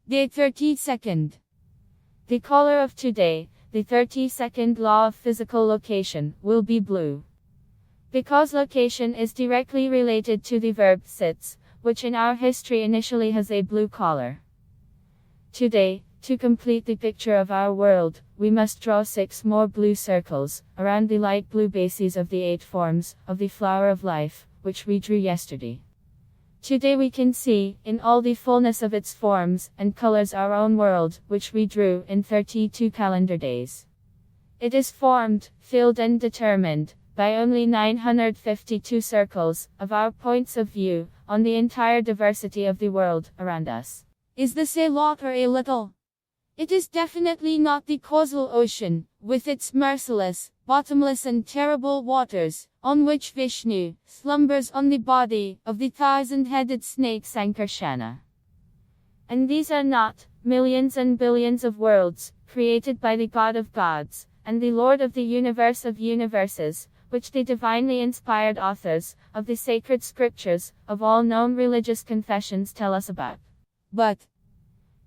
Day 32nd. The color of today, the 32nd law of physical location, will be blue. Because location is directly related to the verb sits, which in our history initially has a blue color. Today, to complete the picture of our world, we must draw 6 more blue circles, around the light blue bases of the 8 forms, of the flower of life, which we drew yesterday. Today we can see, in all the fullness of its forms and colors, our own world, which we drew in 32 calendar days. It is formed, filled and determined, by only 952 circles, of our points of view, on the entire diversity of the world, around us. Is this a lot or a little? It is definitely not the causal ocean, with its merciless, bottomless and terrible waters, on which Vishnu slumbers on the body of the 1,000-headed snake Sankarsana. And these are not millions and billions of worlds, created by the God of gods, and the Lord of the universe of universes, which the divinely inspired authors of the sacred scriptures of all known religious confessions tell us about. But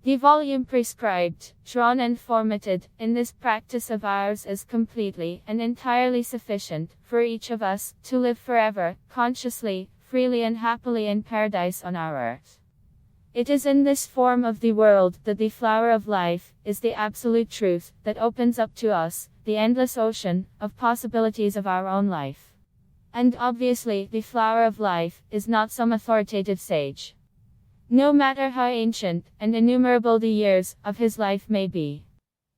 the volume prescribed, drawn and formatted, in this practice of ours is completely and entirely sufficient for each of us to live forever, consciously, freely and happily in paradise on our earth. It is in this form of the world that the flower of life is the absolute truth that opens up to us the endless ocean of possibilities of our own life. And obviously, the flower of life is not some authoritative sage. No matter how ancient and innumerable the years of his life may be.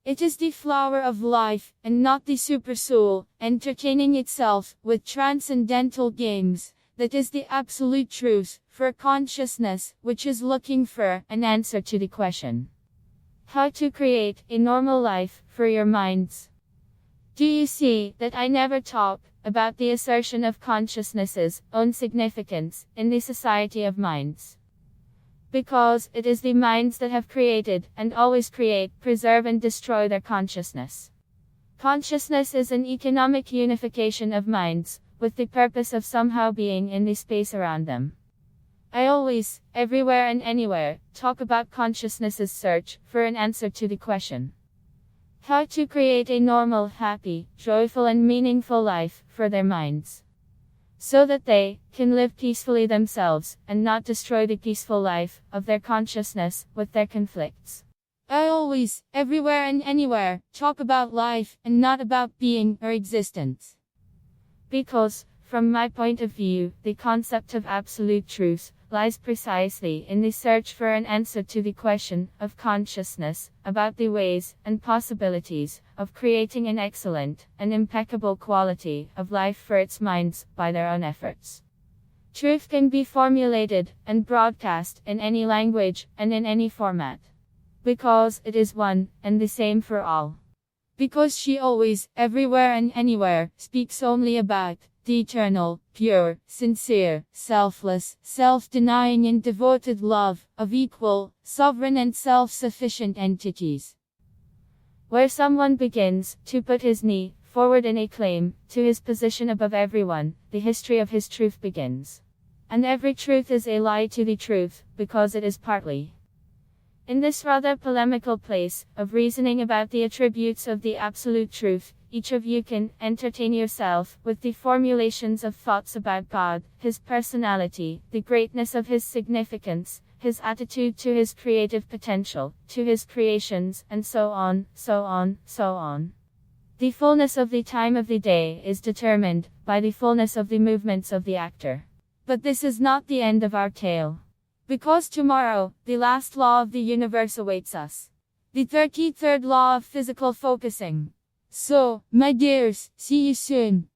It is the flower of life, and not the supersoul, entertaining itself with transcendental games, that is the absolute truth for consciousness, which is looking for an answer to the question: how to create a normal life for your minds. Do you see that I never talk about the assertion of consciousness's own significance in the society of minds? Because it is the minds that have created, and always create, preserve and destroy their consciousness. Consciousness is an economic unification of minds, with the purpose of somehow being in the space around them. I always, everywhere and anywhere, talk about consciousness's search for an answer to the question: how to create a normal, happy, joyful and meaningful life for their minds, so that they can live peacefully themselves, and not destroy the peaceful life of their consciousness with their conflicts. I always, everywhere and anywhere, talk about life, and not about being or existence. Because, from my point of view, the concept of absolute truth lies precisely in the search for an answer to the question of consciousness, about the ways and possibilities of creating an excellent and impeccable quality of life for its minds by their own efforts. Truth can be formulated and broadcast in any language and in any format, because it is one and the same for all. Because she always, everywhere and anywhere, speaks only about the eternal, pure, sincere, selfless, self-denying and devoted love of equal, sovereign and self-sufficient entities. Where someone begins to put his knee forward in a claim to his position above everyone, the history of his truth begins. And every truth is a lie to the truth, because it is partly. In this rather polemical place of reasoning about the attributes of the absolute truth, each of you can entertain yourself with the formulations of thoughts about God, his personality, the greatness of his significance, his attitude to his creative potential, to his creations, and so on, so on, so on. The fullness of the time of the day is determined by the fullness of the movements of the actor. But this is not the end of our tale. Because tomorrow, the last law of the universe awaits us. The 33rd law of physical focusing. So, my dears, see you soon.